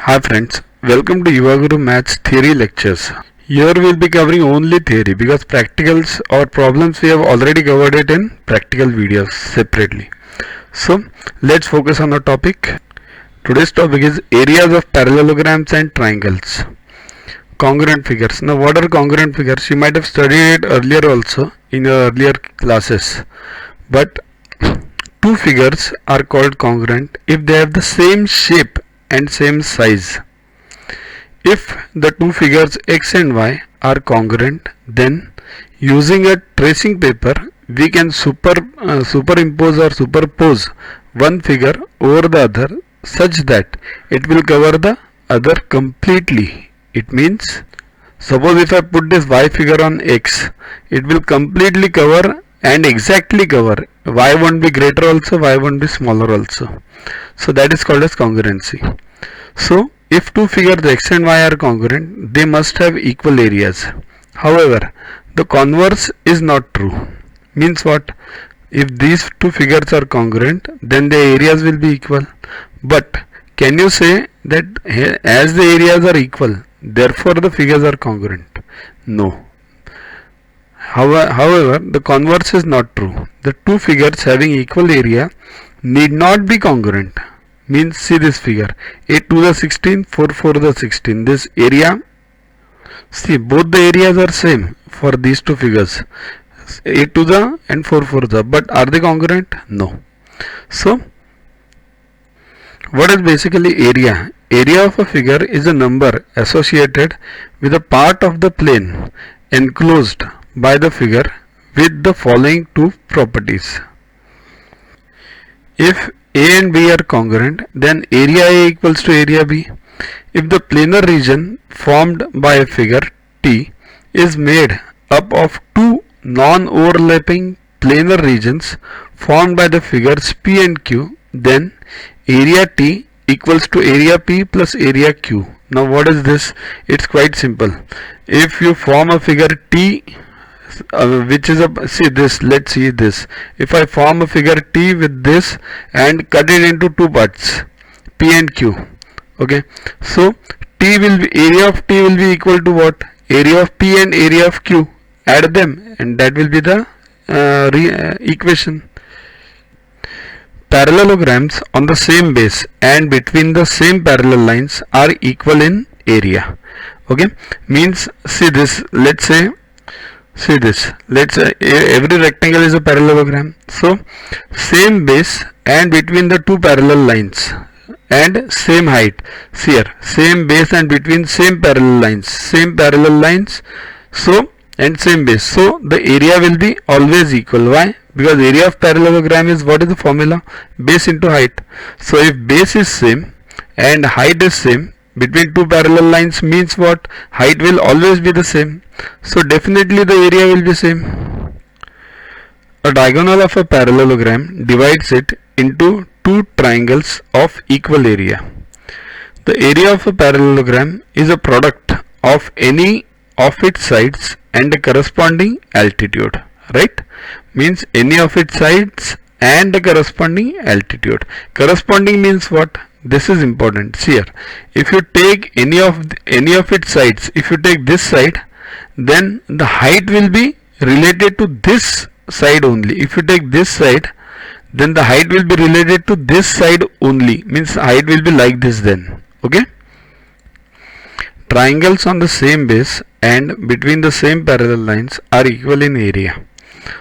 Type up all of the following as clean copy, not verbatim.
Hi friends, welcome to Yuvaguru Maths Theory Lectures. Here we will be covering only theory because practicals or problems we have already covered it in practical videos separately. So let's focus on the topic. Today's topic is areas of parallelograms and triangles. Congruent figures. Now what are congruent figures? You might have studied it earlier also in your earlier classes. But two figures are called congruent if they have the same shape and same size. If the two figures x and y are congruent, then using a tracing paper we can superimpose or superpose one figure over the other such that it will cover the other completely. It means, suppose if I put this y figure on x, it will completely cover and exactly cover. Y won't be greater also, y won't be smaller also. So that is called as congruency. So if two figures x and y are congruent, they must have equal areas. However, the converse is not true. Means what? If these two figures are congruent, then the areas will be equal. But can you say that as the areas are equal, therefore the figures are congruent? No. However, the converse is not true. The two figures having equal area need not be congruent. Means, see this figure, 8 to the 16, 4 to the 16. This area, see both the areas are same for these two figures, 8 to the and 4 to the. But are they congruent? No. So, what is basically area? Area of a figure is a number associated with a part of the plane enclosed by the figure with the following two properties. If A and B are congruent, then area A equals to area B. If the planar region formed by a figure T is made up of two non-overlapping planar regions formed by the figures P and Q, then area T equals to area P plus area Q. Now what is this? It's quite simple. If you form a figure T which is let's see this. If I form a figure T with this and cut it into two parts, P and Q, okay, so area of T will be equal to what? Area of P and area of Q. Add them and that will be the equation. Parallelograms on the same base and between the same parallel lines are equal in area. Okay, means see this, let's say every rectangle is a parallelogram. So same base and between the two parallel lines and same height. See here, same base and between same parallel lines, so and same base. So the area will be always equal. Why? Because area of parallelogram is, what is the formula? Base into height. So if base is same and height is same between two parallel lines, means what? Height will always be the same. So definitely the area will be same. A diagonal of a parallelogram divides it into two triangles of equal area. The area of a parallelogram is a product of any of its sides and a corresponding altitude. Right? Means any of its sides and a corresponding altitude. Corresponding means what? This is important. See here, if you take any of its sides, if you take this side, then the height will be related to this side only. If you take this side, then the height will be related to this side only. Means height will be like this then. Okay. Triangles on the same base and between the same parallel lines are equal in area.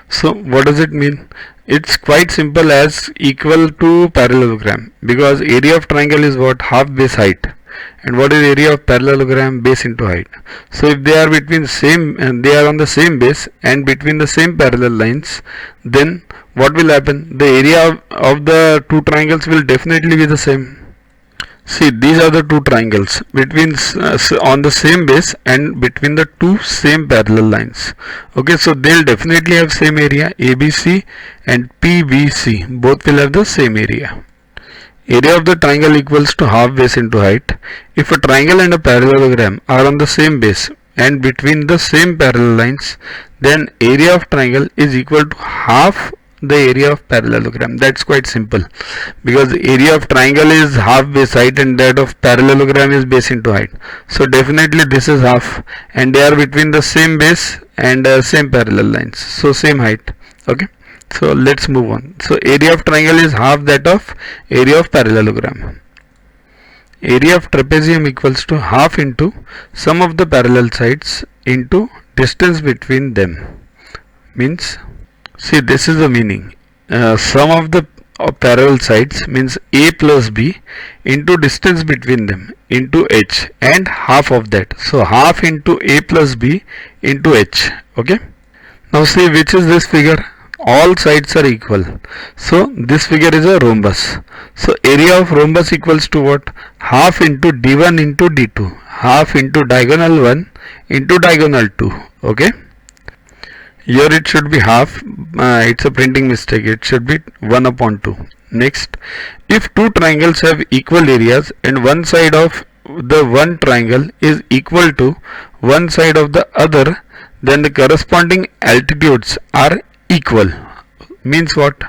So what does it mean? It's quite simple as equal to parallelogram, because area of triangle is what? Half base height. And what is area of parallelogram? Base into height. So if they are they are on the same base and between the same parallel lines, then what will happen? The area of the two triangles will definitely be the same. See, these are the two triangles between on the same base and between the two same parallel lines. Okay, so they'll definitely have same area. ABC and PBC both will have the same area. Area of the triangle equals to half base into height. If a triangle and a parallelogram are on the same base and between the same parallel lines, then area of triangle is equal to half the area of parallelogram. That's quite simple, because the area of triangle is half base height and that of parallelogram is base into height. So definitely this is half, and they are between the same base and same parallel lines, so same height. Okay, so let's move on. So area of triangle is half that of area of parallelogram. Area of trapezium equals to half into sum of the parallel sides into distance between them. Means, see, this is the meaning. Sum of the parallel sides means a plus b into distance between them into h, and half of that. So half into a plus b into h. Okay. Now see, which is this figure? All sides are equal, so this figure is a rhombus. So area of rhombus equals to what? Half into d1 into d2, half into diagonal 1 into diagonal 2. Okay, here it should be half, it's a printing mistake, it should be 1 upon 2. Next, if two triangles have equal areas and one side of the one triangle is equal to one side of the other, then the corresponding altitudes are equal. Means what?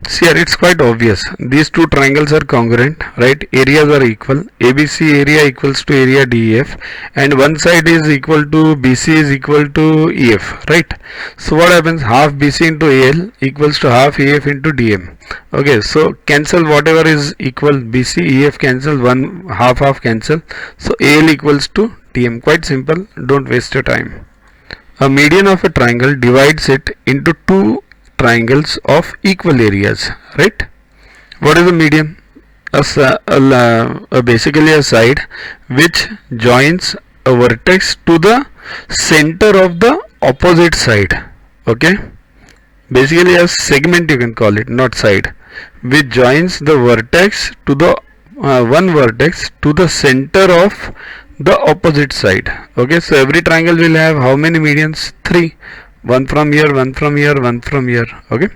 See, here it's quite obvious. These two triangles are congruent, right? Areas are equal. ABC area equals to area DEF, and one side is equal to BC is equal to EF, right? So what happens? Half BC into AL equals to half EF into DM. Okay, so cancel whatever is equal. BC, EF cancel, one half cancel. So AL equals to DM. Quite simple. Don't waste your time. A median of a triangle divides it into two triangles of equal areas, right? What is a median? Basically a side which joins a vertex to the center of the opposite side. Okay, basically a segment you can call it, not side, which joins the vertex to the one vertex to the center of the opposite side. Okay, so every triangle will have how many medians? 3. One from here, one from here, one from here. Okay.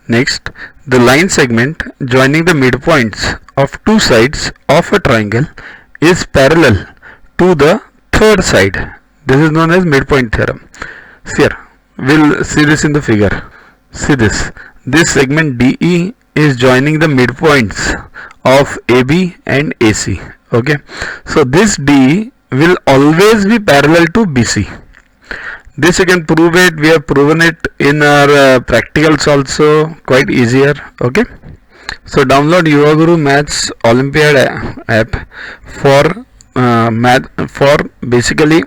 Next, the line segment joining the midpoints of two sides of a triangle is parallel to the third side. This is known as midpoint theorem. See here, we'll see this in the figure. See this. This segment DE is joining the midpoints of AB and AC. Okay, so this D will always be parallel to BC. This you can prove it. We have proven it in our practicals also, quite easier. Okay, so download Yuvaguru Maths Olympiad app for basically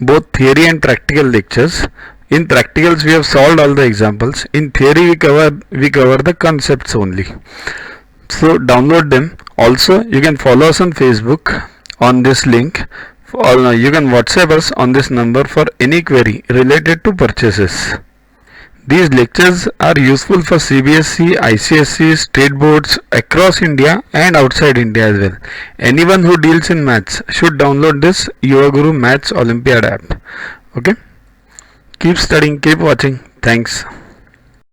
both theory and practical lectures. In practicals we have solved all the examples. In theory we cover the concepts only. So download them. Also you can follow us on Facebook on this link, or you can WhatsApp us on this number for any query related to purchases. These lectures are useful for CBSE, ICSE, state boards across India and outside India as well. Anyone who deals in maths should download this Yuvaguru Maths Olympiad app. Okay, keep studying, keep watching. Thanks.